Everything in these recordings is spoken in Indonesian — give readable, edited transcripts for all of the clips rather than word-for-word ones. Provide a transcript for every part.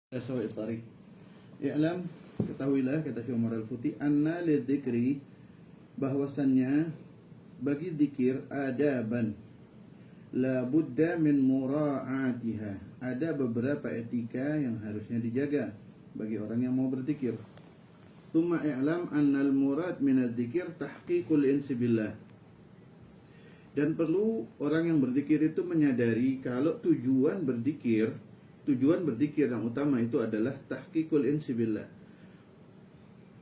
Sawai tarik. I'lam, ketahuilah kata Syekh Umar Al-Futi, anna lidzikri, bahwasannya bagi zikir adaban la budda min mura'atiha. Ada beberapa etika yang harusnya dijaga bagi orang yang mau berzikir. Tsumma i'lam annal murad min adzikir tahqiqul insi billah. Dan perlu orang yang berzikir itu menyadari kalau tujuan berzikir yang utama itu adalah tahqiqul insi billah,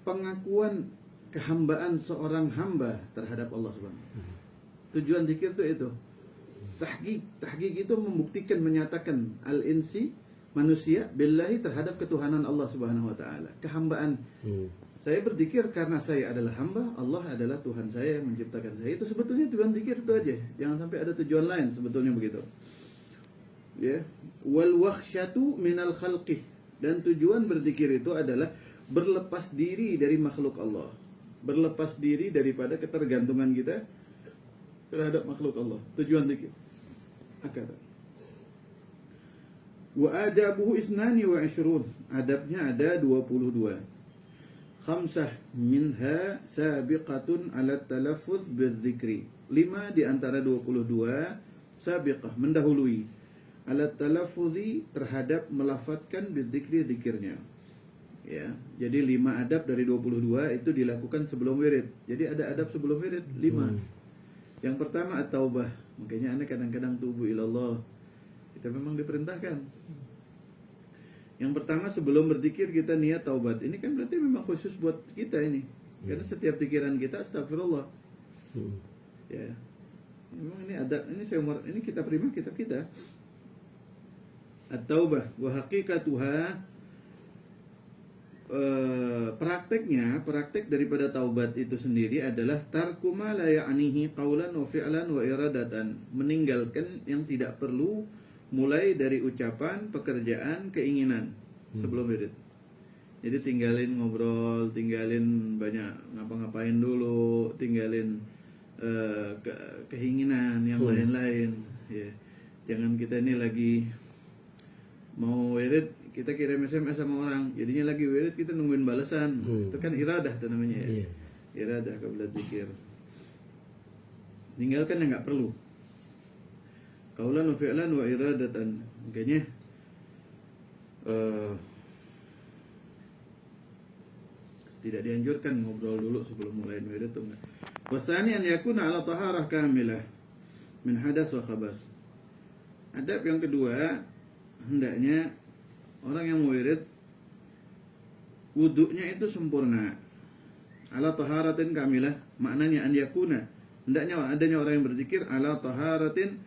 pengakuan kehambaan seorang hamba terhadap Allah Subhanahu. Tujuan zikir itu tahqiq itu membuktikan, menyatakan al-insi, manusia, billahi, terhadap ketuhanan Allah Subhanahu wa taala, kehambaan. Saya berzikir karena saya adalah hamba, Allah adalah Tuhan saya yang menciptakan saya. Itu sebetulnya tujuan zikir itu aja. Jangan sampai ada tujuan lain, sebetulnya begitu. Ya, wal wakhsyatu minal khalqih, dan tujuan berzikir itu adalah berlepas diri dari makhluk Allah, berlepas diri daripada ketergantungan kita terhadap makhluk Allah. Tujuan zikir. Wa adabuhu isnani wa ishrun, adabnya ada 22. Khamsah minha sabiqatun ala talaffuz bidzikri, 5 di antara 22 sabiqah, mendahului, alat talaffuzi, terhadap melafatkan bidzikri, zikirnya. Ya, jadi 5 adab dari 22 itu dilakukan sebelum wirid. Jadi ada adab sebelum wirid 5. Yang pertama at-taubah. Makanya Anda kadang-kadang tubu ilallah. Kita memang diperintahkan. Yang pertama sebelum berzikir kita niat taubat. Ini kan berarti memang khusus buat kita ini. Karena setiap pikiran kita astagfirullah. Ya. Memang ini adab, ini kita prima kitab kita. At-taubah wa haqiqatuha, praktek daripada taubat itu sendiri adalah tarku ma la ya'nihi qaulan wa fi'lan wa iradatan, meninggalkan yang tidak perlu, mulai dari ucapan, pekerjaan, keinginan sebelum wirid. Jadi tinggalin ngobrol, tinggalin banyak ngapa-ngapain dulu, tinggalin keinginan yang lain-lain, ya. Jangan kita ini lagi mau wirid, kita kirim SMS sama orang, jadinya lagi wirid kita nungguin balasan. Itu kan iradah itu namanya, ya. Iradah qabla dzikir. Tinggalkan yang nggak perlu. Qaulan wa fi'lan wa iradatan. Makanya tidak dianjurkan ngobrol dulu sebelum mulai wirid itu. Wasani an yakuna ala taharah kamilah min hadas wa khabas. Adab yang kedua, hendaknya orang yang wirid wudunya itu sempurna. Ala taharatin kamilah, maknanya an yakuna, hendaknya adanya orang yang berzikir ala taharatin,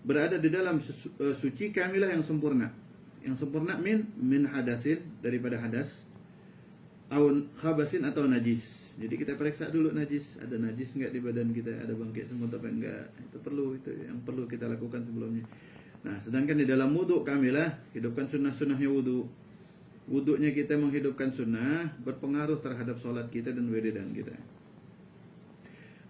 berada di dalam suci kamilah yang sempurna. Yang sempurna min hadasin, daripada hadas, atau khabasin atau najis. Jadi kita periksa dulu najis, ada najis enggak di badan kita, ada bangkit semut apa enggak. Itu perlu, itu yang perlu kita lakukan sebelumnya. Nah, sedangkan di dalam wudu kamilah, hidupkan sunnah-sunnahnya wudu. Wudunya kita menghidupkan sunnah, berpengaruh terhadap sholat kita dan wiridan kita.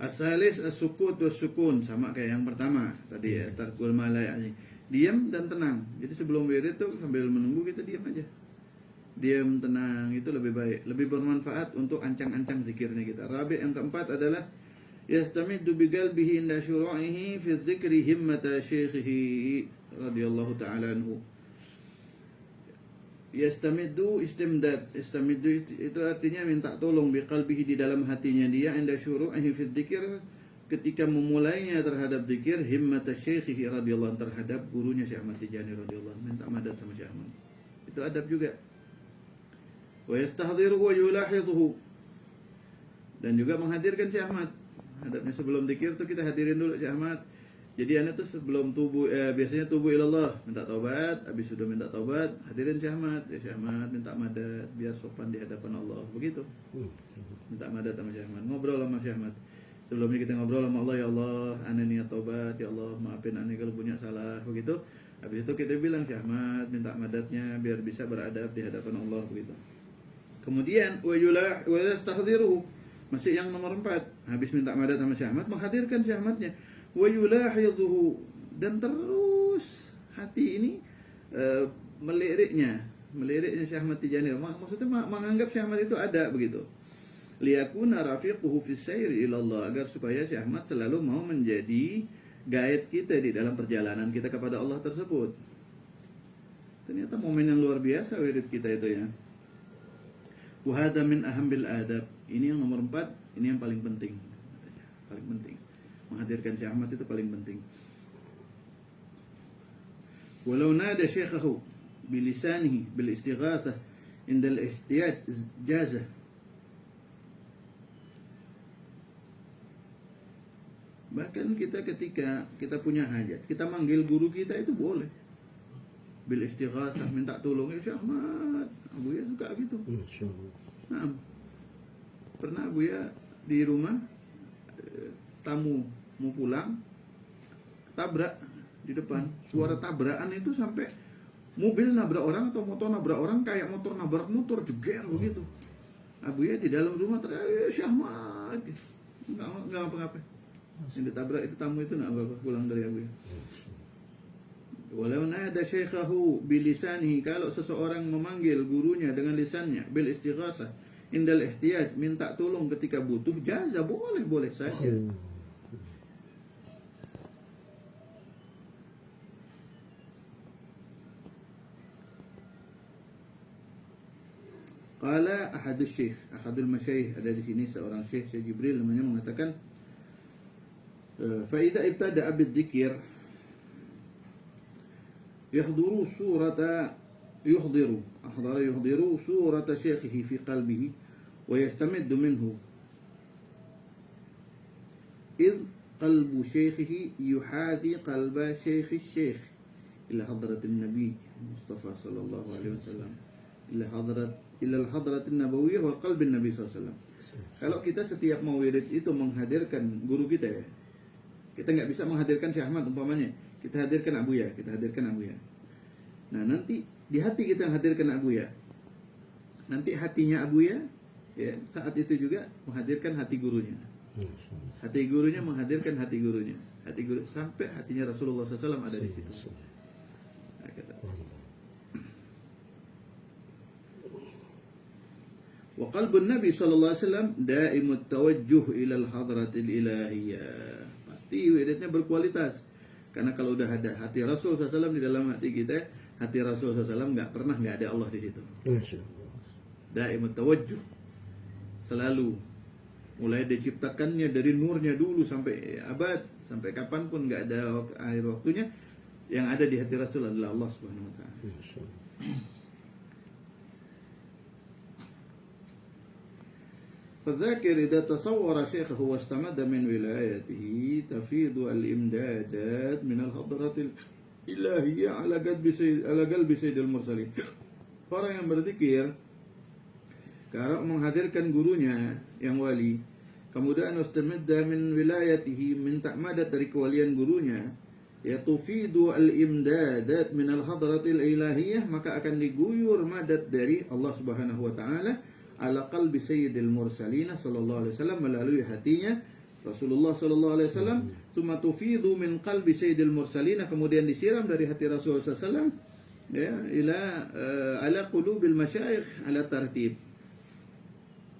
As-salis as-sukut was-sukun, sama kayak yang pertama tadi ya, tarkul malayani, diam dan tenang. Jadi sebelum wirid tuh sambil menunggu kita diam aja. Diam, tenang, itu lebih baik, lebih bermanfaat untuk ancang-ancang zikirnya kita. Rabi' yang keempat adalah yastamiddu biqalbihi inda syuru'ihi fi dzikri himmata syaikhihi radhiyallahu ta'ala anhu. Yastamiddu, istimdad. Istamiddu itu artinya minta tolong, biqalbihi, di dalam hatinya dia, inda syuru'ihi fi dzikr, ketika memulainya terhadap zikir, himmata syaikhihi radhiyallahu, terhadap gurunya Syekh Ahmad Tijani radhiyallahu, minta madad sama Syekh Ahmad. Itu adab juga. Wa yastahdhiruhu wa yulahidhuhu, dan juga menghadirkan Syekh Ahmad. Adabnya sebelum zikir tuh kita hadirin dulu Syekh Ahmad. Jadi anda tuh sebelum tubuh, biasanya tubuh ilallah, minta taubat, habis sudah minta taubat, hadirin Syekh Ahmad. Ya Syekh Ahmad minta madad biar sopan di hadapan Allah, begitu. Minta madad sama Syekh Ahmad, ngobrol sama Syekh Ahmad. Sebelumnya kita ngobrol sama Allah, ya Allah, ana niat taubat, ya Allah, maafin ana kalau punya salah, begitu. Habis itu kita bilang Syekh Ahmad minta madadnya biar bisa beradab di hadapan Allah, begitu. Kemudian wa yastahdhiruhu, masih yang nomor 4, habis minta madad sama Syekh Ahmad, menghadirkan Syekh Ahmadnya. Wa yulahidhuhu, dan terus hati ini meliriknya, meliriknya Syekh Ahmad Tijani. Maksudnya menganggap Syekh Ahmad itu ada begitu. Liyakuna rafiquhu fis sayri ila Allah, agar supaya Syekh Ahmad selalu mau menjadi guide kita di dalam perjalanan kita kepada Allah tersebut. Ternyata momen yang luar biasa wirid kita itu ya. Wa hadza min ahambil adab. Ini yang nomor 4, ini yang paling penting. Paling penting. Menghadirkan Syekh Ahmad itu paling penting. Walau nada syekhahu bilisanihi bil istighatsah inda al-ihtiyaj jaza. Bahkan kita ketika kita punya hajat, kita manggil guru kita itu boleh. Bil istighatsah, minta tolong, ya Syekh Ahmad. Abu ya suka gitu. Nah, pernah Abu ya di rumah, tamu mau pulang, tabrak di depan. Suara tabrakan itu sampai mobil nabrak orang atau motor nabrak orang, kayak motor nabrak motor, jeger begitu. Abu ya di dalam rumah teriak, ya Syekh Ahmad. Enggak apa-apa. Yang ditabrak itu tamu itu apa pulang dari Abu ya. Walau nada syekhahu bilisanihi, kalau seseorang memanggil gurunya dengan lisannya, bil istighatsah indal ihtiyaj, minta tolong ketika butuh, jaza, boleh saja. Qala ahadus syekh, ahadul masyayikh, ada di sini seorang syekh, Syekh Jibril namanya, mengatakan fa idza ibtada'a bidzikr يحضر صورة شيخه في قلبه ويستمد منه إذ قلب شيخه يحاذي قلب شيخ الشيخ إلى حضرة النبي المصطفى صلى الله عليه وسلم إلى الحضرة النبوية وقلب النبي صلى الله عليه وسلم. Kalau kita setiap mau wirid itu menghadirkan guru kita ya, kita nggak bisa menghadirkan Syekh Ahmad umpamanya, kita hadirkan Abu Ya. Nah nanti di hati kita yang hadirkan Abu Ya, nanti hatinya Abu Ya, saat itu juga menghadirkan hati gurunya. Hati gurunya menghadirkan hati gurunya. Sampai hatinya Rasulullah SAW ada di situ. Wa qalbun Nabi sallallahu alaihi wasallam daimut tawajjuh ila al-hadratil ilahiyah. Pasti wiridnya berkualitas. Karena kalau udah ada hati Rasul SAW di dalam hati kita, hati Rasul SAW nggak ada Allah di situ. Daimut tawajjuh, selalu, mulai diciptakannya dari nurnya dulu sampai abad, sampai kapanpun nggak ada akhir waktunya, yang ada di hati Rasul adalah Allah Subhanahu Wa Taala. فالذاكر إذا تصور شيخه واستمد من ولايته تفيض الإمدادات من الحضرة الإلهية على قلب سيد المرسلين. Orang yang berzikir karena menghadirkan gurunya yang wali, kemudian wastamidda min wilayatihi, minta madad dari kewalian gurunya, ya tufidu al-imdadat min al-hadratil ilahiyah, maka akan diguyur madad dari Allah Subhanahu wa taala ala qalbi sayyidil mursalin sallallahu alaihi wasallam, melalui hatinya Rasulullah sallallahu alaihi wasallam. Summa tufidu min qalbi sayyidil mursalin, kemudian disiram dari hati Rasulullah sallallahu alaihi wasallam ya ila ala qulubil masyayikh ala tartib,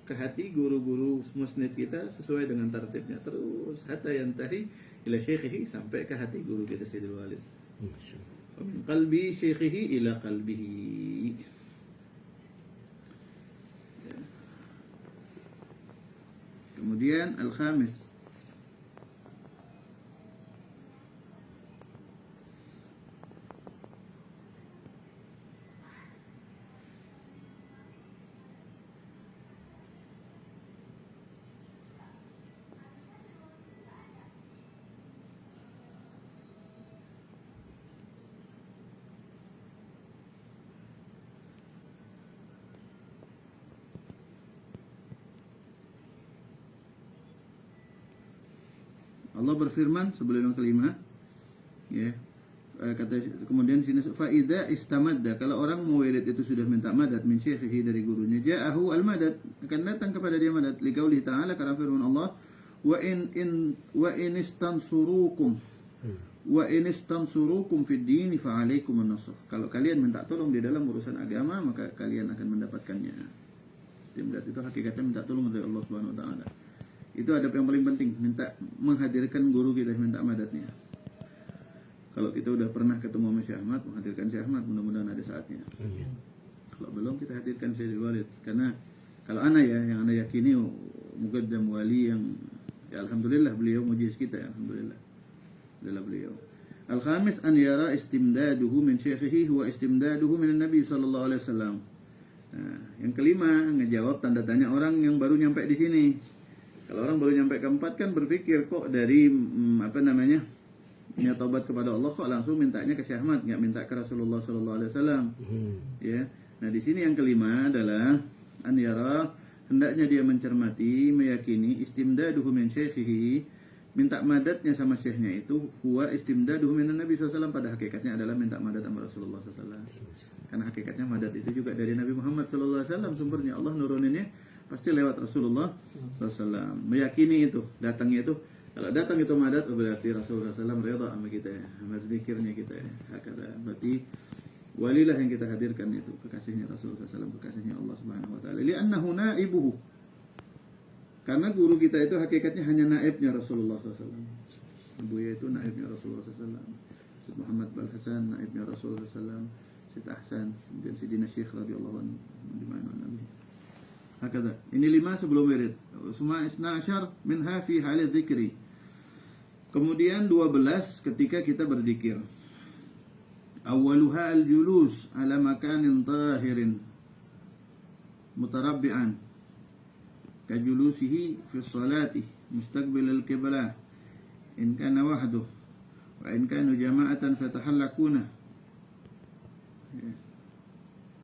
ke hati guru-guru musnid kita sesuai dengan tertibnya, terus hatta yantahi ila syekhihi, sampai ke hati guru kita Sayyidul Walid. Wa min qalbi syekhihi ila qalbihi. Kemudian al-khamis, Allah berfirman sebelum yang kelima, ya, kata kemudian sini faida istamadda, kalau orang muwirid itu sudah minta madad min syekhihi, dari gurunya, ja'ahu al-madad, akan datang kepada dia madad, liqauli ta'ala, karena firman Allah, wa in istansurukum Wa in istansurukum fid din fa alaikum an-nasr. Kalau kalian minta tolong di dalam urusan agama, maka kalian akan mendapatkannya. Istimdad itu hakikatnya minta tolong dari Allah Subhanahu wa taala. Itu adab yang paling penting, minta menghadirkan guru kita, minta madatnya. Kalau kita udah pernah ketemu sama Syekh Ahmad, menghadirkan Syekh Ahmad, mudah-mudahan ada saatnya. Amin. Kalau belum, kita hadirkan Syekh Walid. Karena kalau ana ya, yang ana yakini muqaddam wali yang ya alhamdulillah beliau mujiz kita ya, alhamdulillah. Adalah beliau. Al-khamis an yara istimdaduhu min syekhihi huwa istimdaduhu min Nabi sallallahu alaihi wasallam. Nah, yang kelima, ngejawab tanda tanya orang yang baru nyampe di sini. Kalau orang baru nyampe keempat kan berpikir kok dari niat taubat kepada Allah kok langsung mintanya ke Syekh Ahmad, enggak minta ke Rasulullah sallallahu alaihi wasallam. Ya. Nah, di sini yang kelima adalah an yara, hendaknya dia mencermati, meyakini istimdaduhu min syekhihi, minta madatnya sama syekhnya itu huwa istimdaduhu minan Nabi SAW, pada hakikatnya adalah minta madat sama Rasulullah SAW. Karena hakikatnya madat itu juga dari Nabi Muhammad SAW sumbernya. Allah nuruninnya pasti lewat Rasulullah SAW. Meyakini itu, datangnya itu, kalau datang itu madat berarti Rasulullah SAW redha sama kita, sama zikirnya kita. Hakata, berarti walilah yang kita hadirkan itu kekasihnya Rasulullah SAW, kekasihnya Allah Subhanahu wa taala. Li'annahu naibuhu. Karena guru kita itu hakikatnya hanya naibnya Rasulullah SAW. Buya itu naibnya Rasulullah SAW. Syekh Muhammad Balhasan naibnya Rasulullah SAW. Syekh Ahsan, kemudian Sidina Syekh radhiyallahu anhu di mana Nabi. Hakada. Ini 5 sebelum wirid. Suma 12 minha fi halil dzikri. Kemudian 12 ketika kita berzikir. Awwaluha al-julus ala makanin tahirin mutarabbi'an kajulusihi fi salati mustaqbil al-qiblah in kana wahduh wa in kanu jama'atan fatahallakuna.